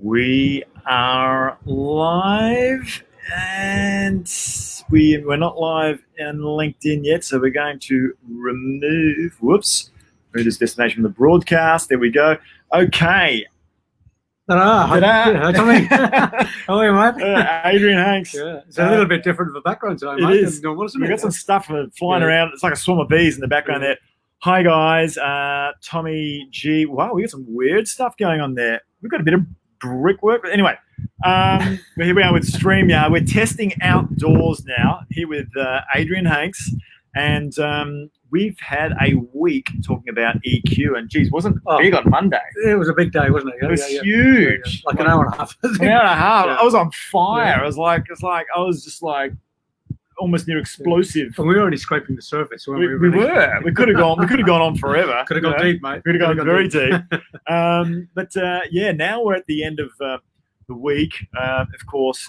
We are live, and we're not live on LinkedIn yet, so we're going to remove this destination from the broadcast. There we go. Okay. Ta-da. How are you, mate? Adrian Hanks. Yeah. It's a little bit different of a background today, mate. It is. We've got some stuff flying around. It's like a swarm of bees in the background there. Hi, guys. Tommy G. Wow, we got some weird stuff going on there. We've got a bit of brickwork. Anyway, here we are with StreamYard. We're testing outdoors now here with Adrian Hanks. And we've had a week talking about EQ. And, geez, wasn't big on Monday? It was a big day, wasn't it? It was huge. Like an hour and a half. An hour and a half. Yeah. I was on fire. I was just like almost near explosive. And we were already scraping the surface. We were. We could have gone on forever. Could have gone deep, mate. Could have gone very deep. Now we're at the end of the week. Of course,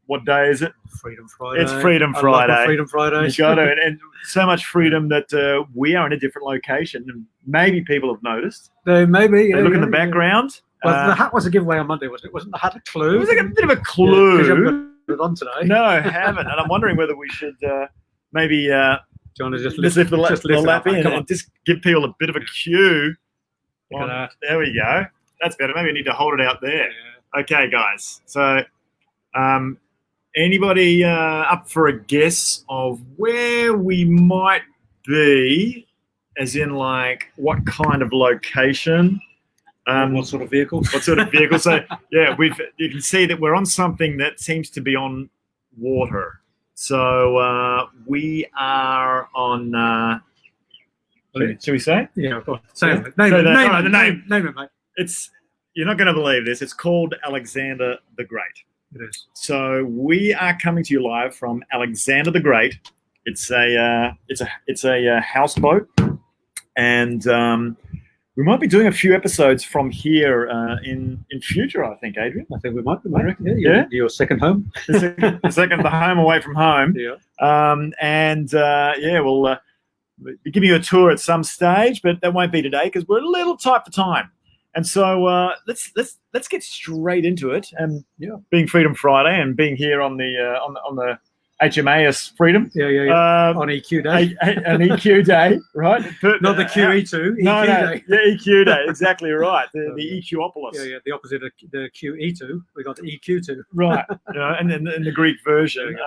what day is it? Freedom Friday. It's Freedom Friday. Freedom Friday. You got to, and so much freedom that we are in a different location. And maybe people have noticed. Maybe. They look in the background. Well, the hat was a giveaway on Monday, wasn't it? Wasn't the hat a clue? It was like a bit of a clue. Yeah, it on today. No, I haven't, and I'm wondering whether we should maybe John is just lift the lap in and just give people a bit of a cue. Look at that. There we go. That's better. Maybe we need to hold it out there. Yeah. Okay, guys. So, anybody up for a guess of where we might be, as in like what kind of location? What sort of vehicle? What sort of vehicle? So yeah, you can see that we're on something that seems to be on water. So we are on. Should we say? Yeah, of course. Name it, mate. You're not going to believe this. It's called Alexander the Great. It is. So we are coming to you live from Alexander the Great. It's a houseboat, and we might be doing a few episodes from here in future, I think, Adrian. I think we might be, mate. Yeah. Your second home. the home away from home. Yeah. We'll be giving you a tour at some stage, but that won't be today because we're a little tight for time. And so let's get straight into it. And being Freedom Friday and being here on the HMAS Freedom. On EQ day. An EQ day, right? Not the QE2, EQ day. Yeah, EQ day, exactly right. The EQopolis. Yeah, the opposite of the QE2. We got the EQ2. Right, and in the Greek version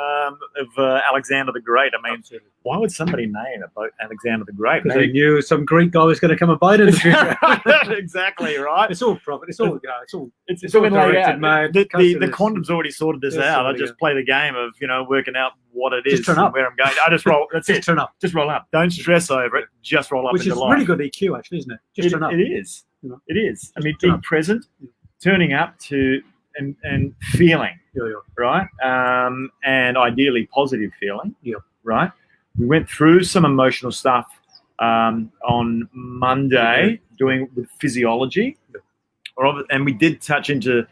of Alexander the Great. I mean, absolutely. Why would somebody name a boat Alexander the Great? Because they knew some Greek guy was going to come and bite in the future. Exactly right. It's all profit. It's all it's all been laid out. The quantum's already sorted this out. I just play the game of working out what it is and where I'm going. I just roll. That's it. Turn up. Just roll up. Don't stress over it. Just roll up. Which is really good EQ, actually, isn't it? Just turn up. It is. It is. I mean, being present, turning up to and feeling, right? And ideally positive feeling, right? We went through some emotional stuff on Monday, doing with physiology, and we did touch into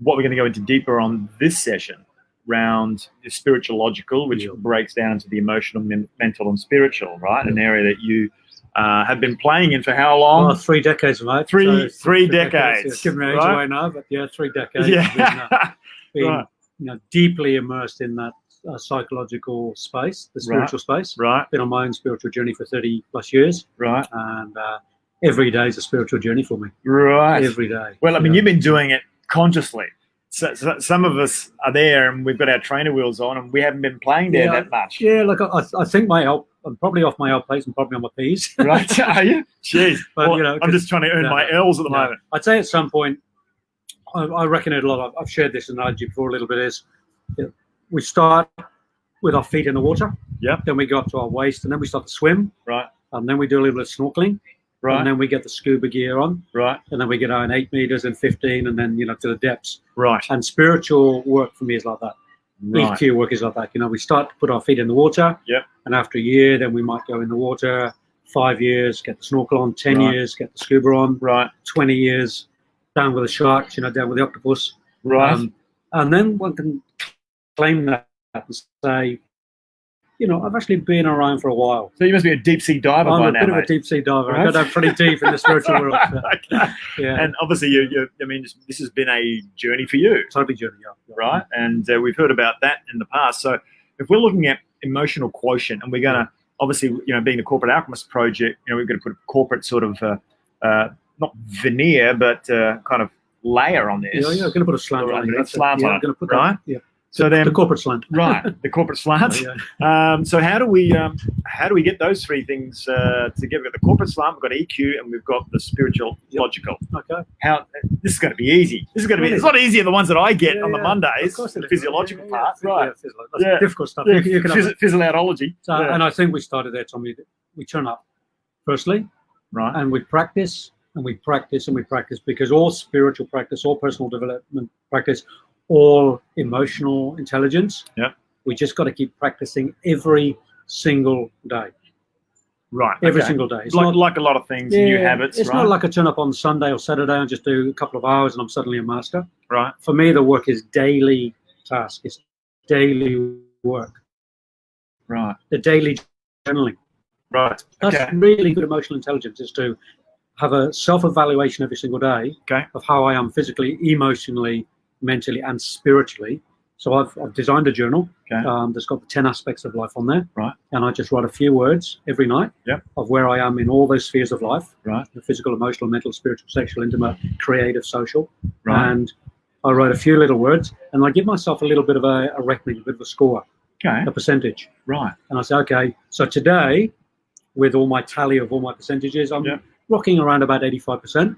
what we're going to go into deeper on this session around the spiritualogiocal, which breaks down into the emotional, mental, and spiritual, right? An area that you have been playing in for how long? Well, 3 decades, mate. Three decades. It's giving me age away now, but 3 decades. Yeah. Been deeply immersed in that psychological space, the spiritual space. Right. Been on my own spiritual journey for 30 plus years. Right. And every day is a spiritual journey for me. Right. Every day. Well, I mean, you've been doing it consciously. So some of us are there and we've got our trainer wheels on and we haven't been playing there that much. Yeah, like I think I'm probably off my L plates and probably on my P's. Right, are you? Jeez. But, I'm just trying to earn my L's at the moment. I'd say at some point, I reckon it a lot. I've shared this analogy before a little bit, is we start with our feet in the water. Yeah. Then we go up to our waist and then we start to swim. Right. And then we do a little bit of snorkeling. Right. And then we get the scuba gear on. Right. And then we get on 8 meters and 15 and then, to the depths. Right. And spiritual work for me is like that. Right. EQ work is like that. We start to put our feet in the water. Yep. And after a year, then we might go in the water. 5 years, get the snorkel on. 10 years, get the scuba on. Right. 20 years, down with the sharks, down with the octopus. Right. And then one can claim that and say, I've actually been around for a while. So you must be a deep sea diver by now. I'm a bit of a deep sea diver. I go down pretty deep in the spiritual world. Okay. Yeah. And obviously, this has been a journey for you. Totally journey, yeah. Right? And we've heard about that in the past. So if we're looking at emotional quotient, and we're going to, obviously, being the Corporate Alchemist Project, we're going to put a corporate sort of, not veneer, but kind of layer on this. Yeah, I'm going to put a slant on it. Slant on it, I'm going to put right? That, yeah. So then the corporate slant, right? The corporate slant. So how do we get those three things together? We've got the corporate slant, we've got EQ, and we've got the spiritualogical. Okay. This is going to be easy. This is going to be. It's not easy. The ones that I get on the Mondays, the physiological part, right? That's difficult stuff. Yeah. You can Physiology. And I think we started there, Tommy. We turn up, firstly, right, and we practice and we practice and we practice, because all spiritual practice, all personal development practice, all emotional intelligence. Yeah. We just got to keep practicing every single day. Right. Every single day. It's like a lot of things, new habits. It's not like I turn up on Sunday or Saturday and just do a couple of hours and I'm suddenly a master. Right. For me, the work is daily task. It's daily work. Right. The daily journaling. Right. That's really good emotional intelligence, is to have a self-evaluation every single day of how I am physically, emotionally, mentally, and spiritually. So I've designed a journal that's got the 10 aspects of life on there. Right. And I just write a few words every night of where I am in all those spheres of life. Right. The physical, emotional, mental, spiritual, sexual, intimate, creative, social. Right. And I write a few little words and I give myself a little bit of a reckoning, a bit of a score, a percentage. Right. And I say, okay, so today, with all my tally of all my percentages, I'm rocking around about 85%.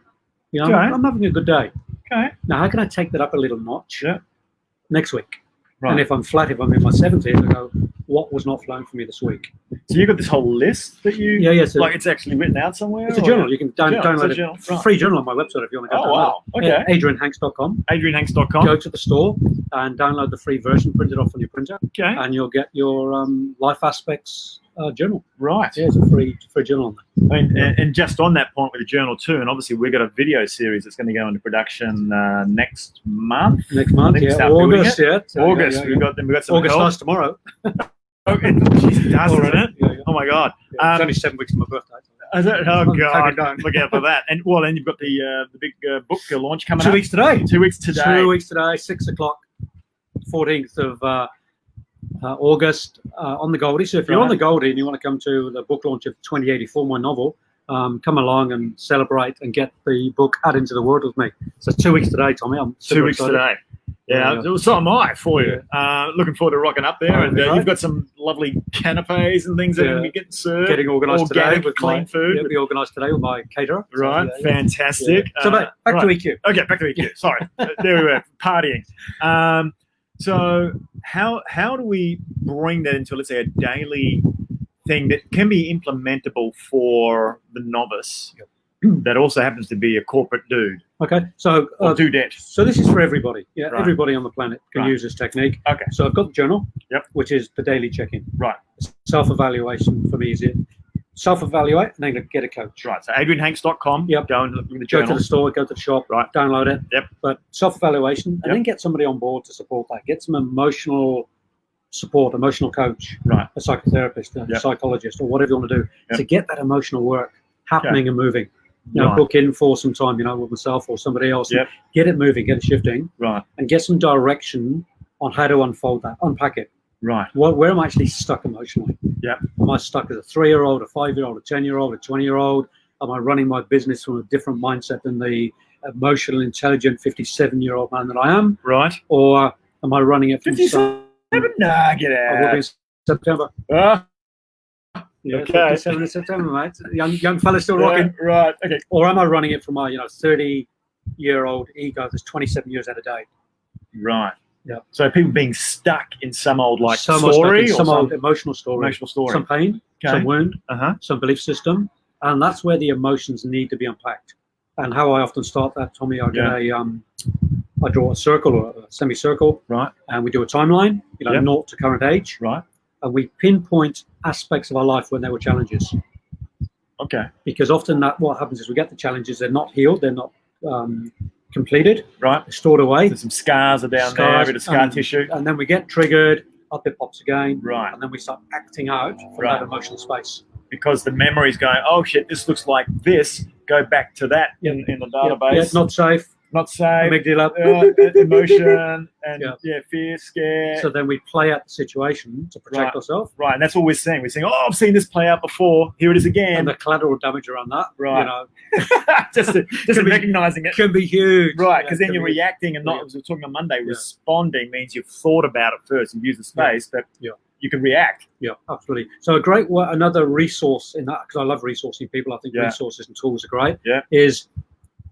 I'm having a good day. Okay. Now, how can I take that up a little notch next week? Right. And if I'm flat, if I'm in my 70s, I go, what was not flowing for me this week? So you've got this whole list that you... Yeah, yes. Like it's actually written out somewhere? It's a journal. You can download it. Right. Free journal on my website if you want to go download it. Okay. AdrianHanks.com. AdrianHanks.com. Go to the store and download the free version, print it off on your printer. Okay. And you'll get your life aspects journal. Right. Yeah, it's a free journal on there. And just on that point with the journal too, and obviously we've got a video series that's going to go into production next month. August, August. We've got some August starts tomorrow. It does, isn't it? Yeah. Oh my God. It's only 7 weeks to my birthday. Is it? Oh God! Look out for that. And then you've got the big book launch coming 2 up. weeks today. 2 weeks today. 2 weeks today. 6 o'clock, 14th of August on the Goldie. So if you're on the Goldie and you want to come to the book launch of 2084, my novel, come along and celebrate and get the book out into the world with me. So 2 weeks today, Tommy. I'm 2 weeks today. Yeah, so am I for you. Looking forward to rocking up there. And you've got some lovely canapes and things that are going to be getting served. Getting organised today with clean food. Be organised today with my caterer. Right, fantastic. Yeah. So back to EQ. Okay, back to EQ. Sorry. There we were, partying. So how do we bring that into, let's say, a daily thing that can be implementable for the novice that also happens to be a corporate dude? Okay, so dudette. So this is for everybody. Yeah, everybody on the planet can use this technique. Okay. So I've got the journal, which is the daily check-in. Right. Self-evaluation for me is it. Self-evaluate and then get a coach. Right. So AdrianHanks.com. Yep. Go and look at the journal. Go to the store, go to the shop, download it. Yep. But self-evaluation and then get somebody on board to support that. Get some emotional support, emotional coach, a psychotherapist, a psychologist, or whatever you want to do to get that emotional work happening and moving. Book in for some time, with myself or somebody else. Get it moving, get it shifting, and get some direction on how to unfold that, unpack it. Right. Where am I actually stuck emotionally? Am I stuck as a 3-year-old, a 5-year-old, a 10-year-old, a 20-year-old? Am I running my business from a different mindset than the emotional, intelligent 57-year-old man that I am? Right. Or am I running it from 57? Nah, get out. I will be in September. Yeah, okay. 57 in September, mate. Young fella still rocking. Right. Okay. Or am I running it from my 30-year-old ego that's 27 years out of date? Right. Yeah. So people being stuck in some old story, some old emotional story, some pain, some wound, some belief system, and that's where the emotions need to be unpacked. And how I often start that, Tommy, I draw a circle or a semicircle, and we do a timeline, 0 to current age, and we pinpoint aspects of our life when there were challenges. Okay. Because often what happens is we get the challenges, they're not healed, they're not completed, they're stored away. So some scars are down there, a bit of scar tissue. And then we get triggered, up it pops again, right, and then we start acting out from right. that emotional space. Because the memory's going, oh shit, this looks like this. Go back to that in the database. Yeah, not safe. Not safe. Big deal up. Emotion and fear, scare. So then we play out the situation to protect ourselves. Right, and that's what we're saying. We're saying, oh, I've seen this play out before. Here it is again. And the collateral damage around that, right? You know, just recognizing it can be huge, right? Because then you're reacting and not. As we were talking on Monday, responding means you've thought about it first and used the space, but you can react. Yeah, absolutely. So another resource in that, because I love resourcing people. I think resources and tools are great. Yeah, is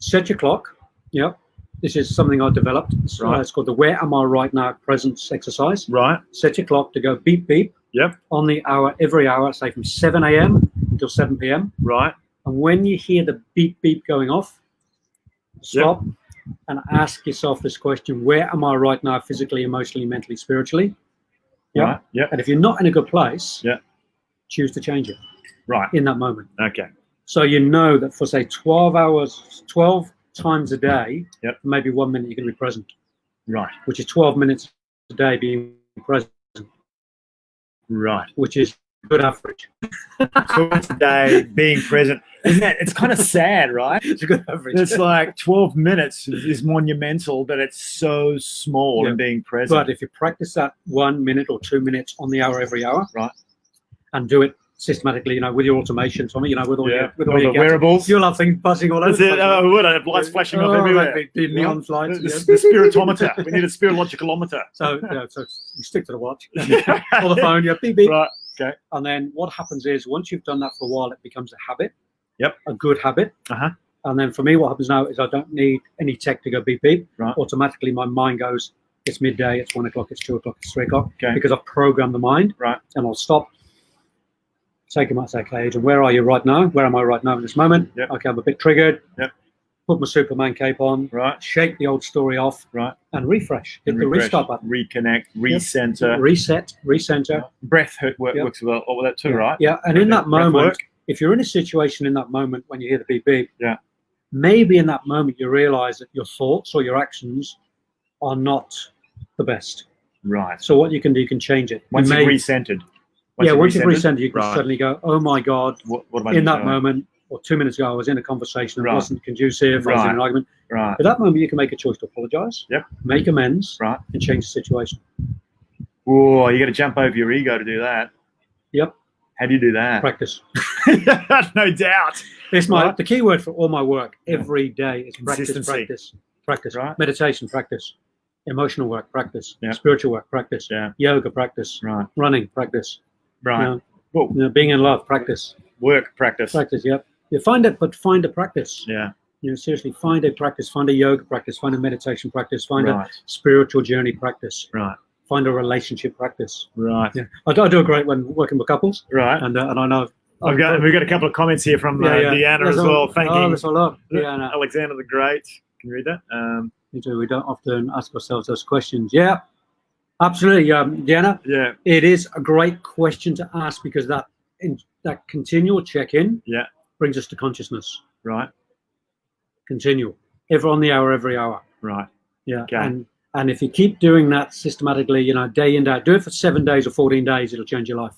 set your clock. Yeah, this is something I developed. It's called the Where Am I Right Now Presence exercise. Right. Set your clock to go beep beep. Yep. On the hour, every hour, say from 7 a.m. until 7 p.m. Right. And when you hear the beep beep going off, stop and ask yourself this question: where am I right now, physically, emotionally, mentally, spiritually? Yeah. Right. Yep. And if you're not in a good place, choose to change it. Right. In that moment. Okay. So you know that for say 12 times a day, maybe 1 minute you're going to be present. Right. Which is 12 minutes a day being present. Right. Which is good average. 12 minutes a day being present. Isn't that, it's kind of sad, right? It's a good average. It's like 12 minutes is monumental, but it's so small in being present. But if you practice that 1 minute or 2 minutes on the hour every hour, right, and do it systematically, you know, with your automation, Tommy, you know, with all your wearables, you'll have things buzzing all over. That's it. Oh, would I have lights flashing off everywhere? Like the neon lights. The spiritometer. We need a spiritualogical. So you stick to the watch or the phone. Beep beep. Right. Okay. And then what happens is once you've done that for a while, it becomes a habit. Yep. A good habit. And then for me, what happens now is I don't need any tech to go beep beep. Right. Automatically, my mind goes, it's midday, it's 1 o'clock, it's 2 o'clock, it's 3 o'clock. Okay. Because I've programmed the mind. Right. And I'll stop. Take him out, say, okay, Adrian, where are you right now? Where am I right now in this moment? Yep. Okay, I'm a bit triggered. Yep. Put my Superman cape on. Right. Shake the old story off. Right. And refresh. Hit the restart button. Reconnect. Recenter. Reset. Recenter. Breath works well. All that too, right? Yeah. And in that moment, if you're in a situation in that moment when you hear the beep beep, maybe in that moment you realize that your thoughts or your actions are not the best. Right. So what you can do, you can change it. Once you've recentered. Once you've recentered, you can suddenly go, oh my God, what am I in that moment, or 2 minutes ago, I was in a conversation that wasn't conducive, I was in an argument. Right. At that moment, you can make a choice to apologize, make amends, and change the situation. Whoa, you got to jump over your ego to do that. Yep. How do you do that? Practice. No doubt. It's the key word for all my work every day is practice. Right. Meditation, practice. Emotional work, practice. Spiritual work, practice. Yoga, practice. Right. Running, practice. Right. Being in love, practice. Work, practice. Practice, You find it, but find a practice. Yeah. Seriously, find a practice. Find a yoga practice. Find a meditation practice. Find a spiritual journey practice. Right. Find a relationship practice. Right. Yeah. I do a great one working with couples. Right. And I know. We've got a couple of comments here from Deanna as well. Thanking that's a lot. Deanna. Alexander the Great. Can you read that? We don't often ask ourselves those questions. Yeah. Absolutely, Deanna. Yeah. It is a great question to ask because that continual check-in brings us to consciousness. Right. Continual. On the hour, every hour. Right. Yeah. Okay. And if you keep doing that systematically, day in, day out, do it for 7 days or 14 days, it'll change your life.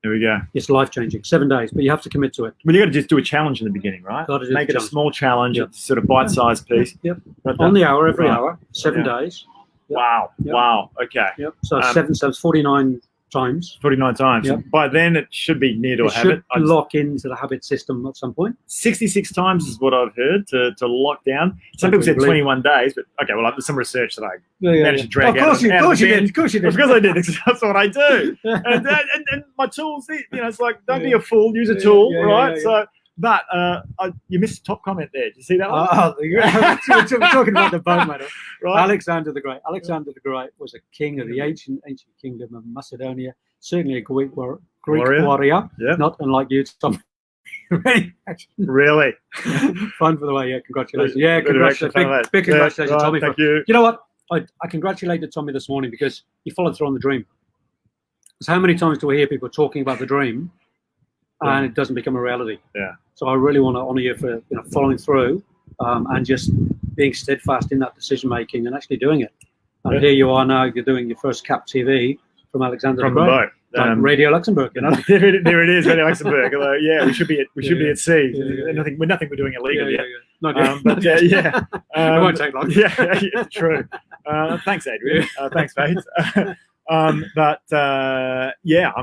There we go. It's life-changing. 7 days, but you have to commit to it. Well, you got to just do a challenge in the beginning, right? Make it a small challenge, sort of bite-sized piece. Yep. On the hour, every hour, 7 days. Yep. Wow. Yep. Wow. Okay. Yep. So 49 times. 49 times. Yep. By then, it should be near to a habit. Should lock into the habit system at some point. 66 times is what I've heard to lock down. Some people said 21 days, but okay, well, there's some research that I managed to drag out. Of course you did. Because I did. That's what I do. and my tools, it's like, don't be a fool, use a tool, right? So, but you missed a top comment there. Did you see that one? We're talking about the boat matter. Right. Alexander the Great. Alexander the Great was a king of the ancient kingdom of Macedonia. Certainly a Greek warrior. Yeah. Not unlike you, Tom. Really? Fun for the way. Yeah, congratulations. Yeah, congratulations. Big congratulations, Tommy. Thank you. You know what? I congratulated Tommy this morning because he followed through on the dream. Because how many times do we hear people talking about the dream and it doesn't become a reality? Yeah. So I really want to honour you for following through and just being steadfast in that decision making and actually doing it. And here you are now. You're doing your first CAP TV from Alexander from the the Great. boat. Like Radio Luxembourg, you know. there it is, Radio Luxembourg. Although, we should be at sea. Nothing we're doing illegal yet. Not yet. But it won't take long. Yeah, true. Thanks, Adrian. Thanks, mate. But I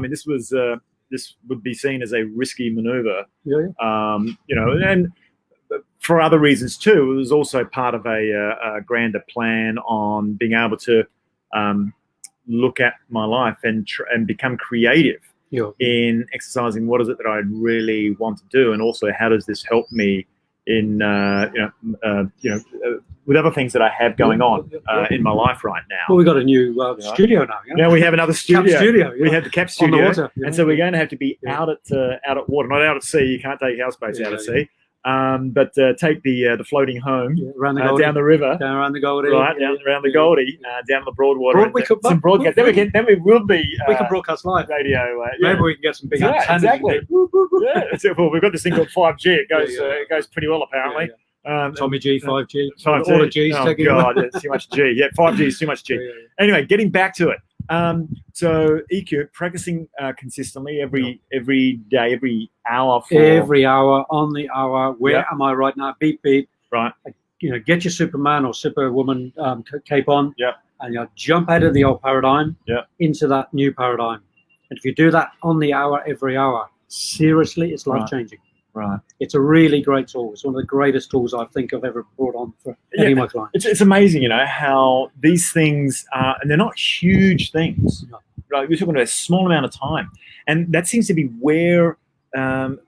mean, this would be seen as a risky maneuver. And for other reasons too. It was also part of a grander plan on being able to look at my life and become creative in exercising what is it that I really want to do, and also how does this help me in with other things that I have going on in my life right now. Well, we got a new studio now. Now we have another studio. Cap studio. We have the Cap studio, on the water, and so we're going to have to be out at water, not out at sea. You can't take houseboats out at sea. But take the floating home down the river, down around the Goldie, right down around the Goldie, down the Broadwater. We could broadcast. Then we will be. We can broadcast live radio. Maybe we can get some big antennas. Exactly. Well, we've got this thing called 5G. It goes pretty well apparently. Tommy G, 5G, 5G. All the G's. Oh God, it's too much G. Yeah, 5G is too much G. Anyway, getting back to it. So EQ, practicing consistently every day, every hour. Every hour, on the hour. Where am I right now? Beep, beep. Right. Get your Superman or Superwoman cape on. Yep. And you jump out of the old paradigm into that new paradigm. And if you do that on the hour, every hour, seriously, it's life-changing. Right. It's a really great tool. It's one of the greatest tools I think I've ever brought on for any of my clients. It's amazing, how these things are, and they're not huge things. No. Right? We're talking about a small amount of time, and that seems to be where the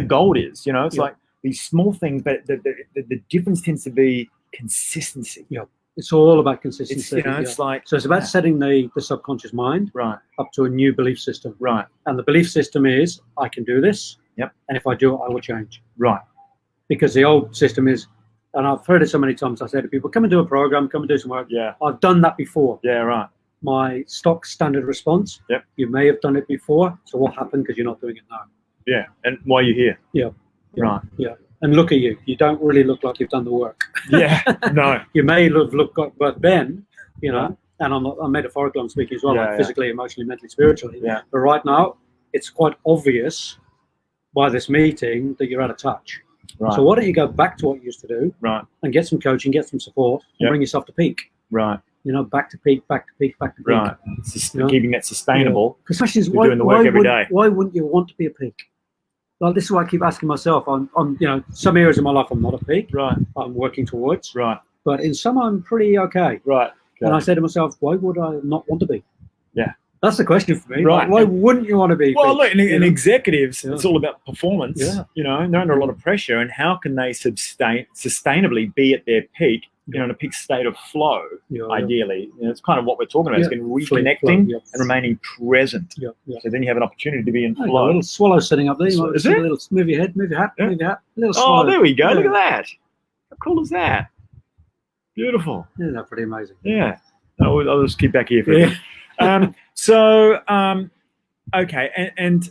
gold is. It's like these small things, but the difference tends to be consistency. Yeah. It's all about consistency. It's like, so it's about setting the subconscious mind up to a new belief system. Right. And the belief system is, I can do this. Yep. And if I do it, I will change. Right. Because the old system is, and I've heard it so many times, I say to people, come and do a program, come and do some work. Yeah. I've done that before. Yeah, right. My stock standard response. Yep. You may have done it before. So what happened? Because you're not doing it now. Yeah. And why are you here? Yeah. Right. Yeah. And look at you. You don't really look like you've done the work. Yeah. No. You may have looked, but then, and I'm metaphorical, I'm speaking as well, like physically, emotionally, mentally, spiritually. Yeah. But right now, it's quite obvious by this meeting that you're out of touch. Right. So why don't you go back to what you used to do, and get some coaching, get some support, and bring yourself to peak. Right. Back to peak, back to peak, back to peak. Right. Keeping that sustainable. Because the question is, doing the work every day. Why wouldn't you want to be a peak? Well, this is what I keep asking myself. I'm some areas of my life I'm not a peak. Right. I'm working towards. Right. But in some I'm pretty okay. Right. Okay. And I say to myself, why would I not want to be? Yeah. That's the question for me. Right. Like, why wouldn't you want to be? Well, look, in executives, it's all about performance. Yeah. They're under a lot of pressure, and how can they sustainably be at their peak? In a peak state of flow, ideally. It's kind of what we're talking about. It's been reconnecting and remaining present. Yeah. So then you have an opportunity to be in flow. A little swallow sitting up there. Is it? A little move your head, move your hat, move your hat. A little swallow. Oh, there we go. Look at that. How cool is that? Beautiful. Isn't that pretty amazing? Yeah. I'll just keep back here for a bit. Okay, and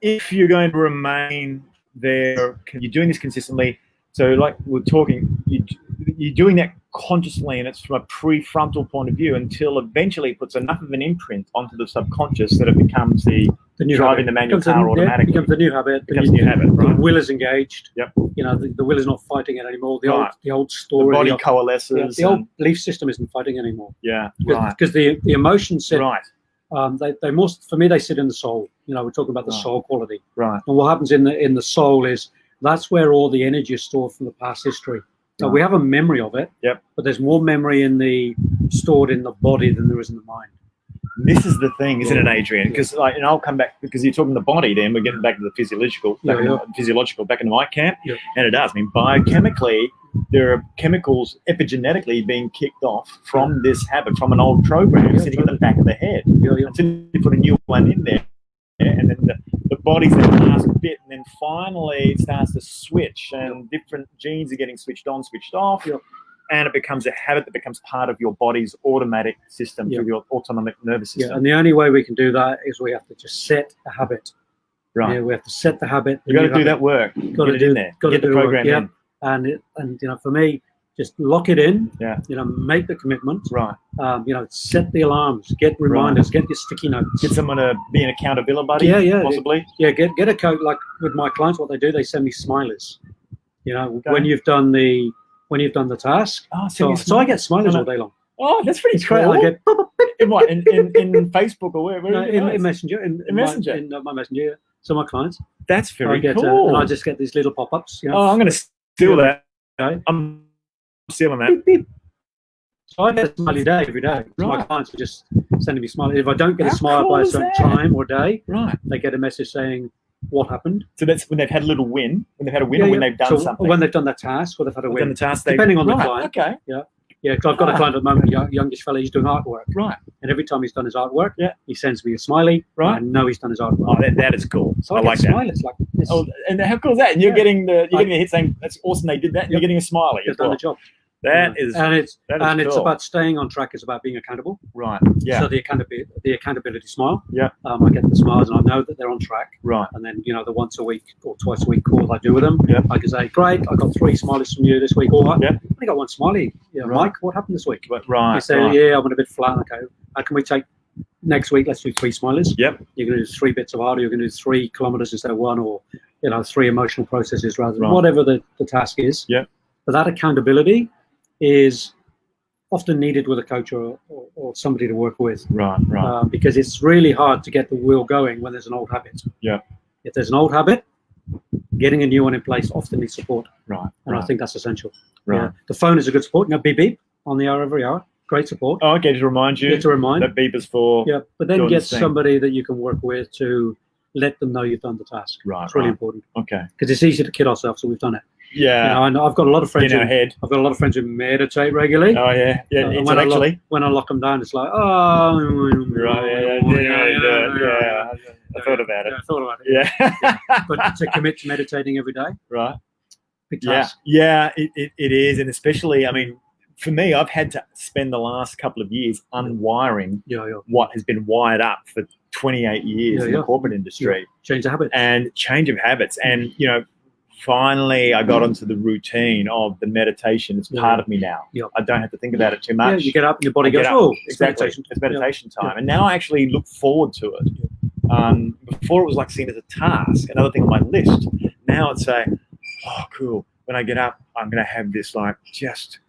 if you're going to remain there, you're doing this consistently. So, like we're talking, you're doing that consciously, and it's from a prefrontal point of view until eventually it puts enough of an imprint onto the subconscious that it becomes the new driving habit. The manual car automatically. It becomes the new habit. Becomes a new habit, right? The will is engaged. Yep. The will is not fighting it anymore. The old story. The body coalesces. The old belief system isn't fighting anymore. Yeah. Because the emotions sit. Right. For me, they sit in the soul. We're talking about the soul quality. Right. And what happens in the soul is that's where all the energy is stored from the past history. Now, we have a memory of it. Yep. But there's more memory stored in the body than there is in the mind. This is the thing, isn't it, Adrian? Because and I'll come back because you're talking the body. Then we're getting back to the physiological, back into my camp, and it does. I mean, biochemically, there are chemicals epigenetically being kicked off from this habit, from an old program sitting in the back of the head. Until you put a new one in there, and then the body's the last bit, and then finally it starts to switch, and different genes are getting switched on, switched off. And it becomes a habit that becomes part of your body's automatic system through your autonomic nervous system. Yeah, and the only way we can do that is we have to just set a habit. Right. We have to set the habit. You've got to do that work. Got to do there. Got to get the program in. And for me, just lock it in. Yeah. Make the commitment. Right. Set the alarms, get reminders, get your sticky notes. Get someone to be an accountability buddy. Yeah. Possibly. Yeah. Get a coach. Like with my clients, what they do, they send me smileys. Okay. When you've done the task. Oh, so I get smileys all day long. Oh, that's pretty cool. I get in what in Facebook or where? in Messenger. In Messenger. In my Messenger. Yeah. So my clients. That's very cool. And I just get these little pop-ups. Oh, I'm going to steal that. Okay. I'm stealing that. Beep, beep. So I get a smiley day every day. So Right. my clients are just sending me smileys. If I don't get a smile by a certain time or day, right, they get a message saying what happened. So that's when they've had a little win, when they've had a win, or when they've done something. Or when they've done that task, or they've had a win. Done the task, depending on the client. Okay. Yeah, because I've got a client at the moment, a youngish fella, he's doing artwork. Right. And every time he's done his artwork, he sends me a smiley. Right. I know he's done his artwork. Oh, that is cool. So I like that. Smileys like this. Oh, and how cool is that? And you're getting the hit saying that's awesome. They did that. And you're getting a smiley. They've done the job. That is it's about staying on track. It's about being accountable. Right. Yeah. So the accountability smile. Yeah. I get the smiles, and I know that they're on track. Right. And then the once a week or twice a week call I do with them. Yeah. I can say, great, I got 3 smileys from you this week. Or I got 1 smiley. Right. Mike, what happened this week? Right. You say, yeah, I went a bit flat. Okay, how can we take next week? Let's do 3 smileys. Yep. You're going to do 3 bits of art. Or you're going to do 3 kilometers instead of 1, or 3 emotional processes rather than whatever the task is. Yeah. But that accountability is often needed with a coach or somebody to work with. Right. Because it's really hard to get the wheel going when there's an old habit. Yeah. If there's an old habit, getting a new one in place often needs support. Right. And I think that's essential. Right. Yeah. The phone is a good support. Beep beep on the hour every hour. Great support. Oh, okay, to remind you. To remind. That beep is for. Yeah, but then get somebody that you can work with to let them know you've done the task. Right. It's really important. Okay. Because it's easy to kid ourselves, so we've done it. Yeah. I know I've got a lot of friends in our head. I've got a lot of friends who meditate regularly. Oh yeah. Yeah. Intellectually. When I lock them down, it's like, oh. Right. Yeah. I thought about it. I thought about it. Yeah. But to commit to meditating every day. Right. Big task. Yeah. It is, and especially, I mean, for me, I've had to spend the last couple of years unwiring what has been wired up for 28 years in the corporate industry. Change of habits. And change of habits. And, finally I got onto the routine of the meditation. It's part of me now. I don't have to think about it too much. You get up and your body goes, oh, exactly. It's meditation time. And now I actually look forward to it. Before it was like seen as a task, another thing on my list. Now it's oh, cool. When I get up, I'm going to have this like just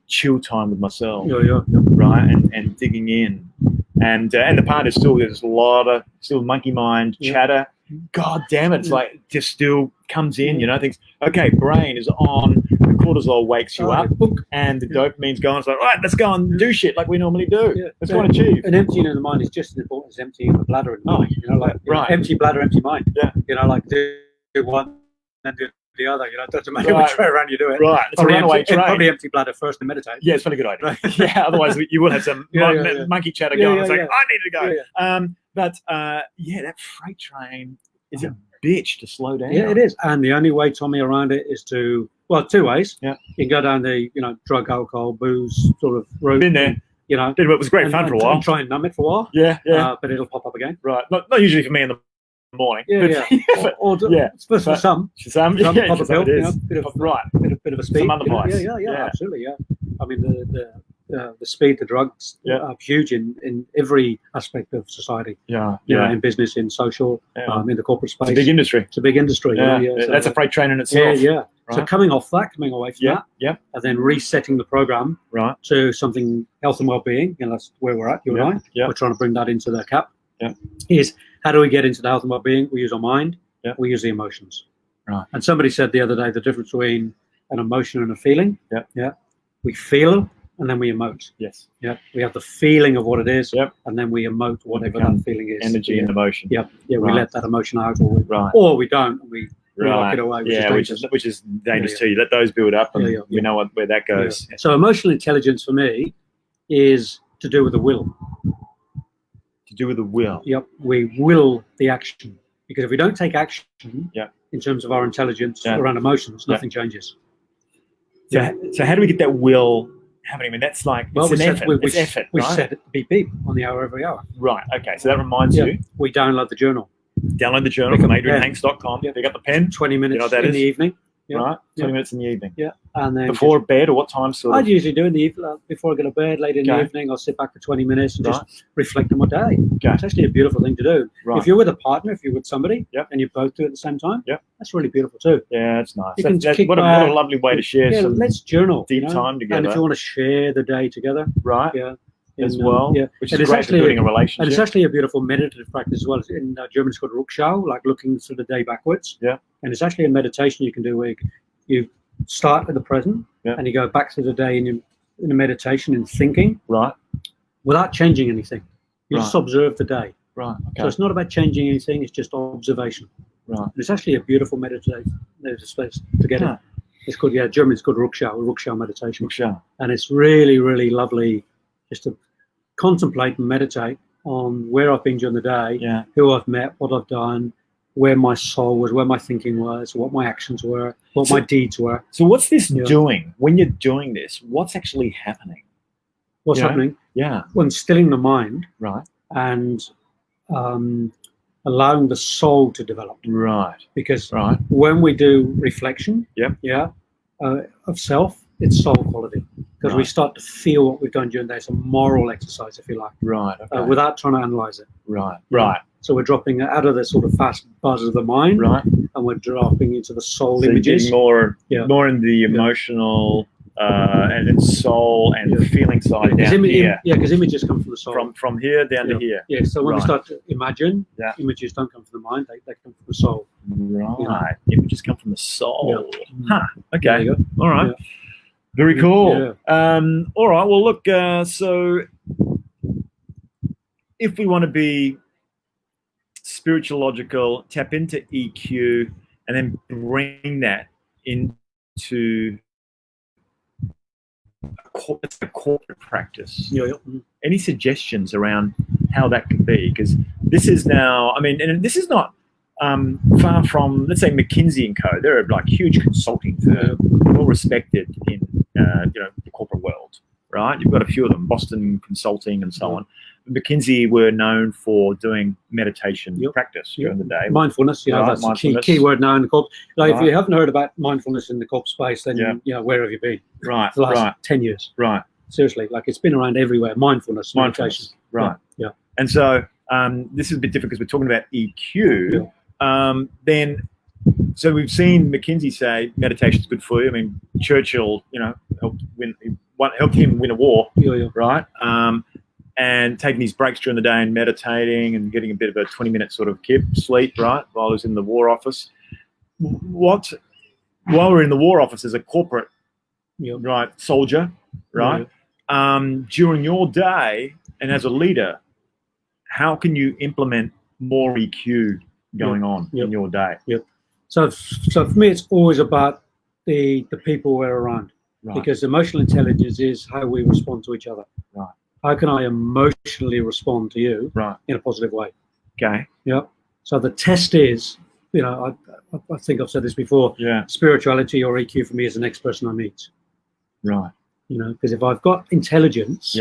chill time with myself, right, and digging in, and the part is still there's a lot of monkey mind chatter. God damn it, it's like just still comes in, thinks, okay, brain is on, the cortisol wakes you up, and the dopamine's going. It's like, right, let's go and do shit like we normally do. Let's go and achieve. And emptying in the mind is just as important as emptying the bladder in the mind. Empty bladder, empty mind. Like do one and do the other, it doesn't matter which way around you do it. Right, it's a runaway train. Probably empty bladder first and meditate. Yeah, it's a good idea. Yeah, otherwise you will have some monkey chatter going. It's like, I need to go. But that freight train is a bitch to slow down. Yeah, it is. And the only way, Tommy, around it is to, 2 ways. Yeah. You can go down the, drug, alcohol, booze sort of road. Been there. It was great fun for a while. Try and numb it for a while. Yeah. But it'll pop up again. Right. Not usually for me in the morning. For some. Pop a pill, bit of a speed. Some other vice. Yeah, absolutely. Yeah. I mean, the speed, the drugs are huge in every aspect of society. In business, in social, in the corporate space. It's a big industry. It's a big industry. So that's a freight train in itself. Right. So coming away from that, and then resetting the program to something health and well-being, that's where we're at, you and I. We're trying to bring that into the CAP. Is how do we get into the health and well-being? We use our mind. We use the emotions. Right. And somebody said the other day the difference between an emotion and a feeling. We feel and then we emote. Yes. We have the feeling of what it is, and then we emote whatever that feeling is. Energy and emotion. We let that emotion out, or we don't, and we lock it away. Which is dangerous too. You let those build up, and we know where that goes. So emotional intelligence for me is to do with the will. To do with the will. We will the action, because if we don't take action, in terms of our intelligence around emotions, nothing changes. So how do we get that will happening? I mean, that's like it's an effort. It's effort. We set it beep beep on the hour every hour. Right. Okay. So that reminds you. We download the journal. Download the journal from AdrianHanks.com. Pick up the pen. 20 minutes the evening. right? 20 minutes in the evening. Yeah. And then before bed, or what time sort of? I'd usually do in the evening, before I go to bed, late in the evening, I'll sit back for 20 minutes and just reflect on my day. It's actually a beautiful thing to do. If you're with a partner, if you're with somebody, and you both do it at the same time, that's really beautiful too. Yeah, it's nice. What a lovely way to share some let's journal, deep time together. And if you want to share the day together, as well, which is great for building a relationship. And it's actually a beautiful meditative practice as well. In German, it's called Rückschau, like looking through the day backwards. Yeah. And it's actually a meditation you can do where you start at the present and you go back through the day in a meditation and thinking. Right. Without changing anything. You just observe the day. Right. Okay. So it's not about changing anything, it's just observation. Right. And it's actually a beautiful meditation. There's a space to get it. It's called, German, it's called Rückschau meditation. Rückschau. And it's really, really lovely just to contemplate and meditate on where I've been during the day, who I've met, what I've done, where my soul was, where my thinking was, what my actions were, what my deeds were. So what's this doing? When you're doing this, what's actually happening? What's happening? Yeah. Well, stilling the mind. Right. And allowing the soul to develop. Right. Because when we do reflection, of self, it's soul quality. Because we start to feel what we've done during the day. It's a moral exercise, if you like. Right. Okay. Without trying to analyze it. Right. Right. So we're dropping out of the sort of fast buzz of the mind. Right. And we're dropping into the soul so images. More in the emotional and soul and the feeling side down here. Because images come from the soul. From here down to here. Yeah, so when we start to imagine, images don't come from the mind, they come from the soul. Right. Images come from the soul. Huh. Okay. There you go. All right. Yeah. Very cool. All right. Well, look, so if we want to be spiritualogical, tap into EQ, and then bring that into a corporate practice. Any suggestions around how that could be? Because this is now, and this is not far from, let's say, McKinsey & Co. They're like huge consulting firm, well respected in the corporate world, right? You've got a few of them, Boston Consulting and so on. McKinsey were known for doing meditation practice during the day. Mindfulness, that's a key word now in the corp. Like, if you haven't heard about mindfulness in the corp space, then where have you been? Right. For the last 10 years. Right. Seriously, like it's been around everywhere. Mindfulness. Meditation. Right. Yeah. And so this is a bit different because we're talking about EQ. So we've seen McKinsey say meditation is good for you. Churchill, helped him win a war, right? And taking his breaks during the day and meditating and getting a bit of a 20-minute sort of sleep, right, while he was in the War Office. While we're in the War Office as a corporate, soldier, right? During your day and as a leader, how can you implement more EQ going on in your day? So for me, it's always about the people we're around, because emotional intelligence is how we respond to each other. Right. How can I emotionally respond to you in a positive way? Okay. Yeah. So the test is, I think I've said this before. Yeah. Spirituality or EQ for me is the next person I meet. Right. Because if I've got intelligence,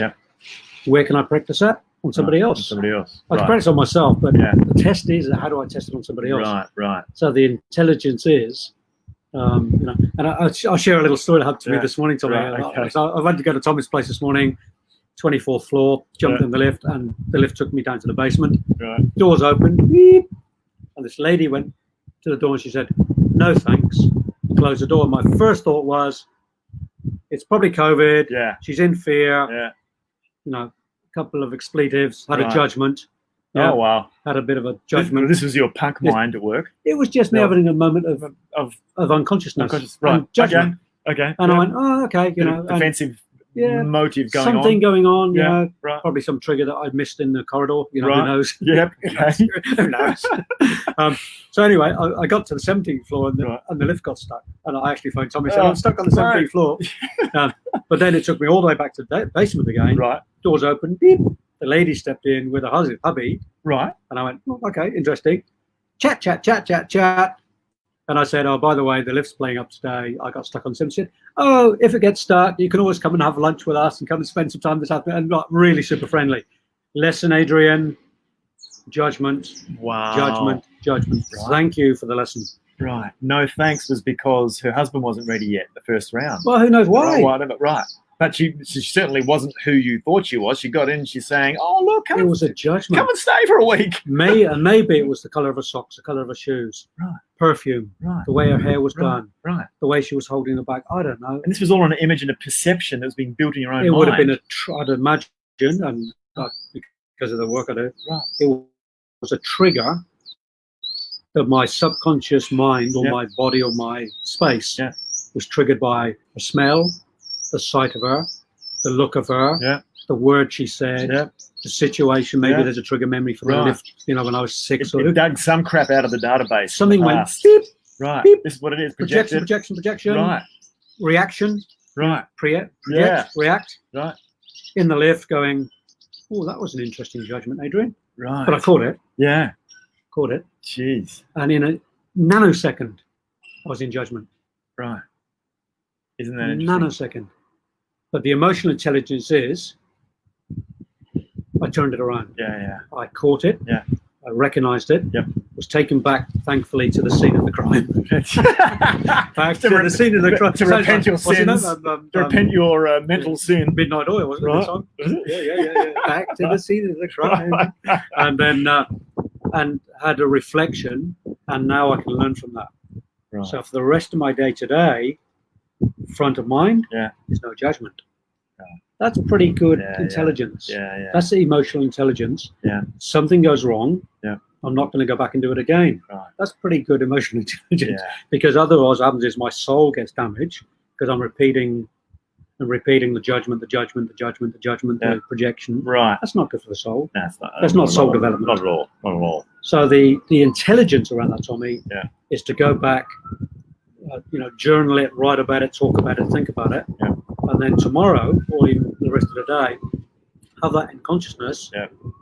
where can I practice that? On somebody else. Somebody else. I can practice on myself, but the test is, how do I test it on somebody else? Right. So the intelligence is, and I'll share a little story that happened to me this morning, Tommy. So I went to go to Tommy's place this morning, 24th floor, jumped in the lift, and the lift took me down to the basement. Right. Doors opened, beep, and this lady went to the door and she said, "No thanks," closed the door. My first thought was, it's probably COVID. Yeah. She's in fear. Yeah. A couple of expletives, had a judgment. Oh, wow. Had a bit of a judgment. This was your punk mind at work? It was just me having a moment of unconsciousness. Right. Judgment. Okay. And I went, oh, okay. Defensive motive going on. Something going on. Right. Probably some trigger that I missed in the corridor. Who knows? Yep. Okay. Who knows? So anyway, I got to the 17th floor and the lift got stuck. And I actually phoned Tommy and said, I'm stuck on the 17th floor. But then it took me all the way back to the basement again. Right. Doors open. Beep. The lady stepped in with her hubby. Right. And I went, okay, interesting. Chat. And I said, oh, by the way, the lift's playing up today. I got stuck on some shit. Oh, if it gets stuck, you can always come and have lunch with us and come and spend some time this afternoon. And not really super friendly. Lesson, Adrian. Judgment. Wow. Judgment. Right. Thank you for the lesson. Right. No thanks was because her husband wasn't ready yet the first round. Well, who knows why? Right. But she certainly wasn't who you thought she was. She got in and she's saying, oh, look, it was a judgment. Come and stay for a week. Maybe it was the colour of her socks, the colour of her shoes, right, perfume, right, the way her hair was done, right, the way she was holding the bag. I don't know. And this was all an image and a perception that was being built in your own mind. It would have been I'd imagine, and because of the work I do, it was a trigger that my subconscious mind or my body or my space was triggered by a smell, the sight of her, the look of her, the word she said, the situation. Maybe there's a trigger memory from the lift, when I was 6. It dug some crap out of the database. Something went beep, right. Beep. This is what it is. Projection. Right. Reaction. Right. Project. React. Right. In the lift, going, oh, that was an interesting judgment, Adrian. Right. But I caught it. Yeah. Caught it. Jeez. And in a nanosecond, I was in judgment. Right. Isn't that interesting? Nanosecond. But the emotional intelligence is, I turned it around. Yeah. I caught it. Yeah. I recognized it. Yep. Was taken back, thankfully, to the scene of the crime. Back to the scene of the crime. To repent your sins. To repent your mental sin. Midnight Oil, wasn't it? Right. Yeah. Back to the scene of the crime. And then, and had a reflection, and now I can learn from that. Right. So for the rest of my day today, front of mind, there's no judgment. That's pretty good intelligence. Yeah. That's the emotional intelligence. Yeah. Something goes wrong. Yeah. I'm not going to go back and do it again. Right. That's pretty good emotional intelligence. Because otherwise, what happens is my soul gets damaged because I'm repeating the judgment, the projection. Right. That's not good for the soul. No, that's not soul development. Not at all. Not at all. So the intelligence around that, Tommy, is to go back, journal it, write about it, talk about it, think about it, and then tomorrow or even the rest of the day, have that in consciousness,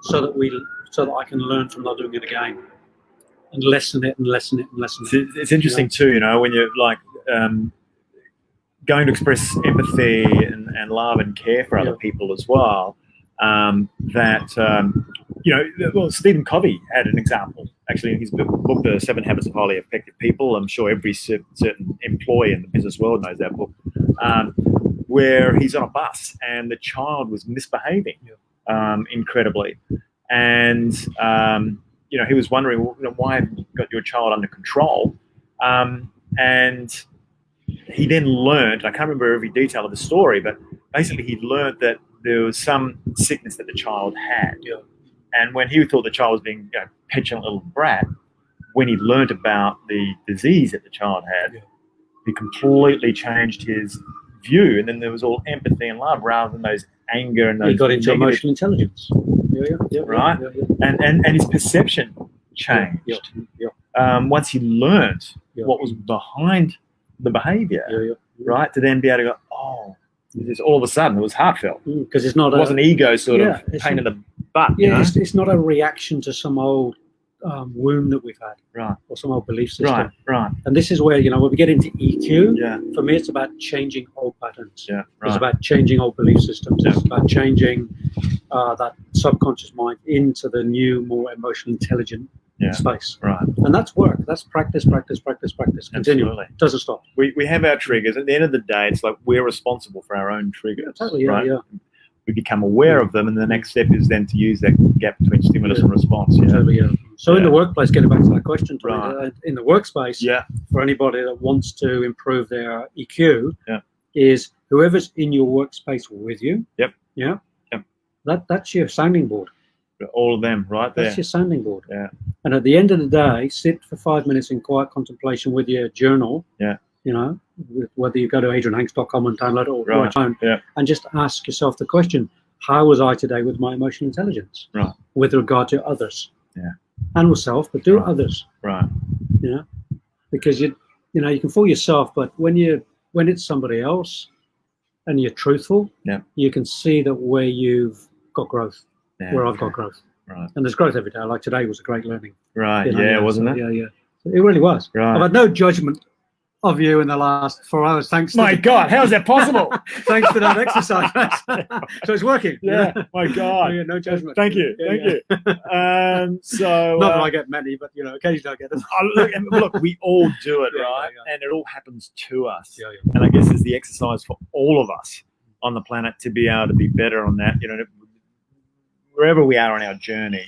so that I can learn from not doing it again, and lessen it. It's interesting too, when you're like going to express empathy and love and care for other people as well. Stephen Covey had an example actually in his book, The 7 Habits of Highly Effective People. I'm sure every certain employee in the business world knows that book, where he's on a bus and the child was misbehaving incredibly, and he was wondering, why haven't you got your child under control? And he then learned, I can't remember every detail of the story, but basically he learned that there was some sickness that the child had. And when he thought the child was being a petulant little brat, when he learned about the disease that the child had, he completely changed his view. And then there was all empathy and love rather than those anger and those. He got into emotional intelligence. Right? And his perception changed. Once he learned what was behind the behavior, right? To then be able to go, oh, this, all of a sudden it was heartfelt. Because it wasn't ego sort of pain in the butt. It's not a reaction to some old wound that we've had, right, or some old belief system, right. And this is where when we get into EQ, for me it's about changing old patterns. It's about changing old belief systems. It's about changing that subconscious mind into the new, more emotionally intelligent space. Right. And that's work. That's practice. Continually. It doesn't stop. We have our triggers. At the end of the day, it's like we're responsible for our own triggers. Totally. Right? We become aware of them, and the next step is then to use that gap between stimulus and response. Totally. So in the workplace, getting back to that question, in the workspace, for anybody that wants to improve their EQ, is whoever's in your workspace with you. That's your sounding board. All of them, right there. That's your sounding board. And at the end of the day, sit for 5 minutes in quiet contemplation with your journal. Whether you go to adrianhanks.com and download it or write down, and just ask yourself the question: how was I today with my emotional intelligence? Right. With regard to others. And with self, but do others. Right. Because you can fool yourself, but when it's somebody else and you're truthful, you can see that where you've got growth. Where I've got growth. Right. And there's growth every day. Like today was a great learning. Right. Wasn't it? It really was. Right. I've had no judgment of you in the last 4 hours. Thanks. My God, how is that possible? Thanks to that exercise. So it's working. Yeah. My God. Yeah, no judgment. Thank you. Thank you. So not that I get many, but occasionally I get them. Look, we all do it, right? And it all happens to us. And I guess it's the exercise for all of us on the planet to be able to be better on that. Wherever we are on our journey.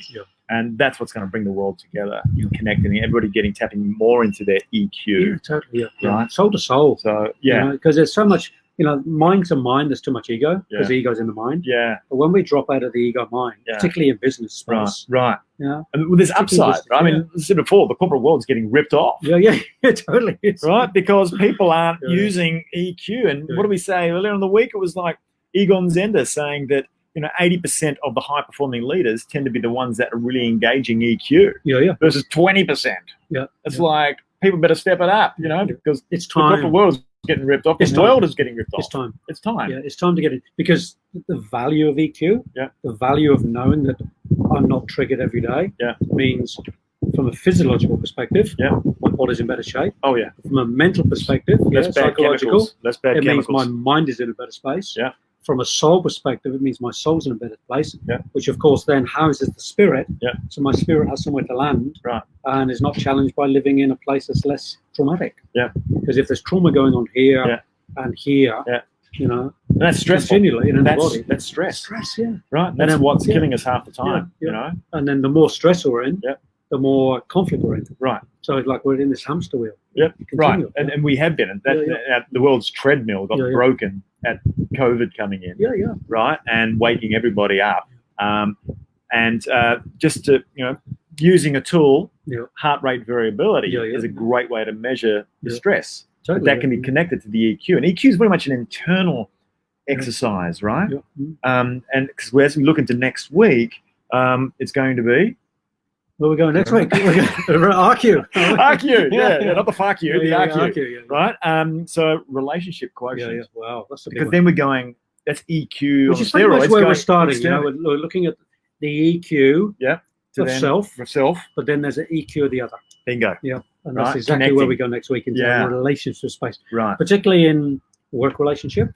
And that's what's going to bring the world together, connecting everybody, tapping more into their EQ. Yeah, totally. Right? Soul to soul. So, because there's so much, mind to mind, there's too much ego, because the ego's in the mind. Yeah. But when we drop out of the ego mind, particularly in business space. Right. Yeah. And there's upside. Right? I mean, I said before, the corporate world's getting ripped off. Yeah, totally. Right? Because people aren't using EQ. And what do we say earlier in the week? It was like Egon Zehnder saying that 80% of the high-performing leaders tend to be the ones that are really engaging EQ. Versus 20%. It's like people better step it up, because it's the time. corporate world is getting ripped off. The world is getting ripped off. It's time. It's time. Yeah, it's time to get it, because the value of EQ, the value of knowing that I'm not triggered every day, means from a physiological perspective, my body's in better shape. Oh yeah. From a mental perspective, psychological, it means my mind is in a better space. Yeah. From a soul perspective, it means my soul's in a better place, which of course then houses the spirit. So my spirit has somewhere to land, and is not challenged by living in a place that's less traumatic. Because if there's trauma going on here and here, and that's stressful. Continually in the body. That's stress. Stress, right. That's what's killing us half the time. And then the more stress we're in, the more conflict we're in. Right. So it's like we're in this hamster wheel. Right. And we have been. And the world's treadmill got broken at COVID coming in. Right. And waking everybody up. And just to, using a tool, heart rate variability is a great way to measure the stress. But that can be connected to the EQ. And EQ is very much an internal exercise, right? And because as we look into next week, it's going to be. Where we're going next week? RQ. RQ, not the fuck you, the RQ. RQ, right? So relationship quotient. Wow, that's a big because one. then we're going, that's EQ Which on is pretty much steroids. where we're starting. We're looking at the EQ of self, but then there's an EQ of the other. Bingo. Yeah, and that's exactly where we go next week into a relationship space. Right. Particularly in work relationship.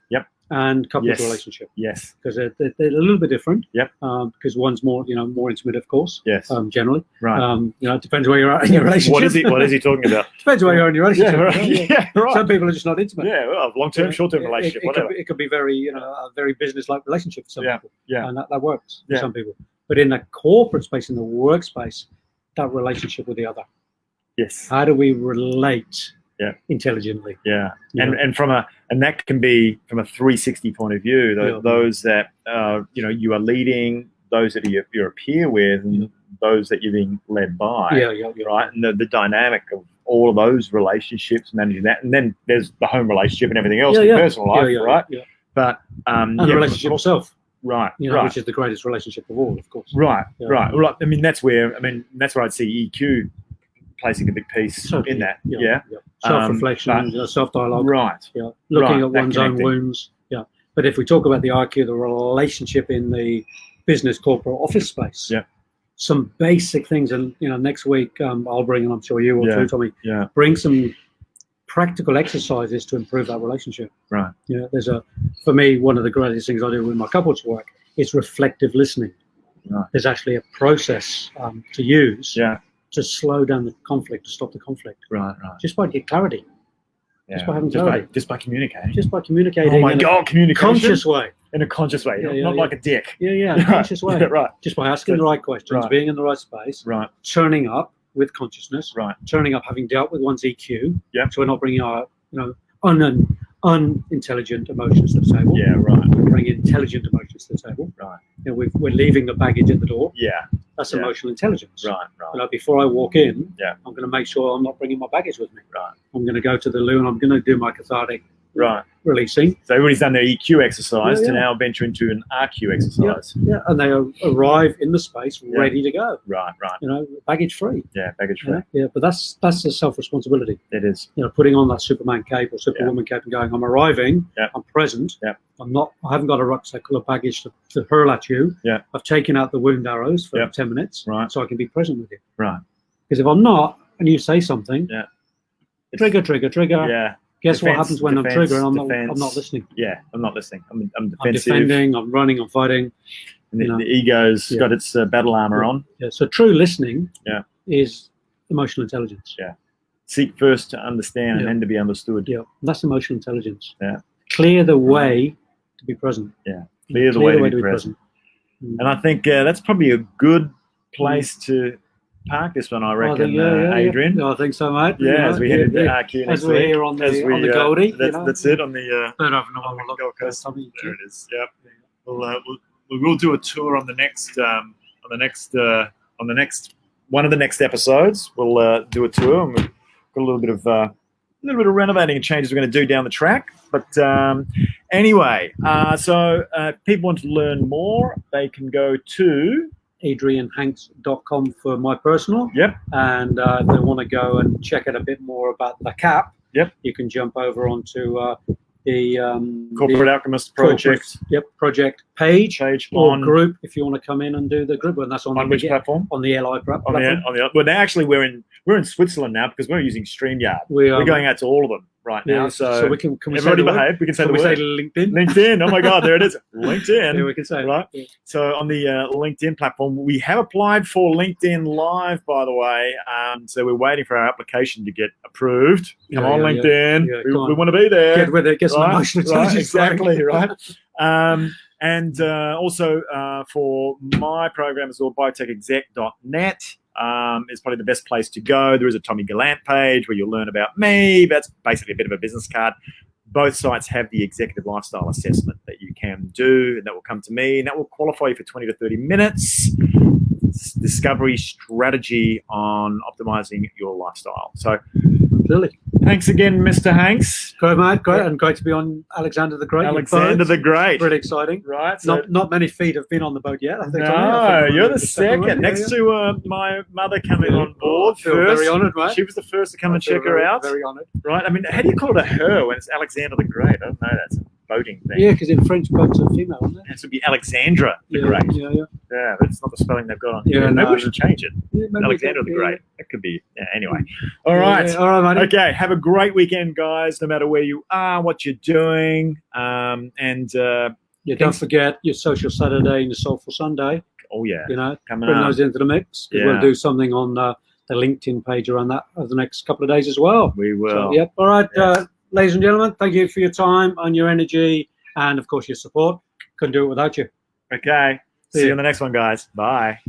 And couples relationship. Yes. Because they're a little bit different. Yep. Because one's more, more intimate, of course. Yes. Generally. Right. It depends where you're at in your relationship. What is he talking about? Depends where you are in your relationship. Yeah, right. Some people are just not intimate. Yeah, well, long-term, short-term relationship, whatever. It could be very, a very business-like relationship for some people. Yeah. And that works for some people. But in the corporate space, in the workspace, that relationship with the other. Yes. How do we relate intelligently? Yeah. And that can be from a 360 point of view. Those that you are leading, those that you're a peer with, and those that you're being led by. Right. And the dynamic of all of those relationships, managing that, and then there's the home relationship and everything else in personal life, right? But and the relationship itself. Right. Which is the greatest relationship of all, of course. Right. Well, I mean, that's where I'd see EQ placing a big piece in that. Self-reflection, self-dialogue. Right. Looking at one's own wounds. But if we talk about the IQ, the relationship in the business, corporate, office space. Some basic things, and next week I'll bring, and I'm sure you will too, Tommy. Bring some practical exercises to improve that relationship. Right. For me, one of the greatest things I do with my couples work is reflective listening. Right. There's actually a process to use to slow down the conflict, to stop the conflict. Right. Just by getting clarity. Just by having clarity. Just by communicating. Just by communicating. Oh my God, communication. Conscious way. In a conscious way, not like a dick. Conscious way. Right. Just by asking the right questions, being in the right space, turning up with consciousness, turning up having dealt with one's EQ, so we're not bringing our unintelligent emotions to the table. We bring intelligent emotions to the table. We're leaving the baggage at the door. That's emotional intelligence. Before I walk in, I'm going to make sure I'm not bringing my baggage with me. I'm going to go to the loo and I'm going to do my cathartic releasing. So everybody's done their EQ exercise to now venture into an RQ exercise. And they arrive in the space ready to go. Right. Baggage free. Baggage free. But that's the self-responsibility. It is. Putting on that Superman cape or Superwoman cape and going, I'm arriving, I'm present, I haven't got a rucksack full of baggage to hurl at you. I've taken out the wound arrows for 10 minutes so I can be present with you. Right. Because if I'm not, and you say something, Trigger. Yeah. Guess what happens when I'm triggering? I'm not listening. Yeah, I'm not listening. I'm defensive. I'm defending. I'm running. I'm fighting. And the ego's got its battle armor on. Yeah. So true listening. Is emotional intelligence. Yeah. Seek first to understand and then to be understood. Yeah. That's emotional intelligence. Yeah. Clear the way to be present. Yeah. Clear the way to be present. And I think that's probably a good place to park this one, I reckon, Adrian. I think so, mate. Yeah, as we head into ARQ next week. As we're here on the Goldie. That's it, on the Gold Coast. There it is. Yep. We'll do a tour on the next one of the next episodes. We'll do a tour, and we've got a little bit of renovating and changes we're going to do down the track. But anyway, so if people want to learn more, they can go to adrianhanks.com for my personal. Yep. And if they want to go and check out a bit more about the CAP, you can jump over onto the Corporate Alchemist Project. Project page or on group if you want to come in and do the group. And that's on which platform? On the LI platform. Well, actually, we're in Switzerland now because we're using StreamYard. We're going out to all of them right now. So we can everybody behave. We can say the word. Say LinkedIn. LinkedIn. Oh my God, there it is. LinkedIn. Yeah, we can say right. Yeah. So on the LinkedIn platform, we have applied for LinkedIn Live, by the way. So we're waiting for our application to get approved. Come on, LinkedIn. We want to be there. Get with it. Get some emotional intelligence. Exactly. Right. And also for my program as well, biotechexec.net. Is probably the best place to go. There is a Tommy Gallant page where you'll learn about me. That's basically a bit of a business card. Both sites have the executive lifestyle assessment that you can do, and that will come to me, and that will qualify you for 20 to 30 minutes. Discovery strategy on optimizing your lifestyle. So, really, thanks again, Mr. Hanks. Great, mate. Great, and great to be on Alexander the Great. Alexander the Great. Really exciting. Right. So not many feet have been on the boat yet. I think. No, you're the second. Next to my mother coming on board first. Very honoured, mate. She was the first to come and check her out. Very honoured. Right. I mean, how do you call it a her when it's Alexander the Great? I don't know. That's a boating thing. Yeah, because in French boats are female, isn't it? It would be Alexandra the Great. Yeah, that's not the spelling they've got on here. Maybe we should change it. Alexander the Great. That could be. Yeah, anyway. All right. All right, mate. Okay. Have a great weekend, guys, no matter where you are, what you're doing. Don't forget your Social Saturday and your Soulful Sunday. Oh, yeah. Bring those into the mix. Because we'll do something on the LinkedIn page around that over the next couple of days as well. We will. So, all right. Yes. Ladies and gentlemen, thank you for your time and your energy and, of course, your support. Couldn't do it without you. Okay. See you on the next one, guys. Bye.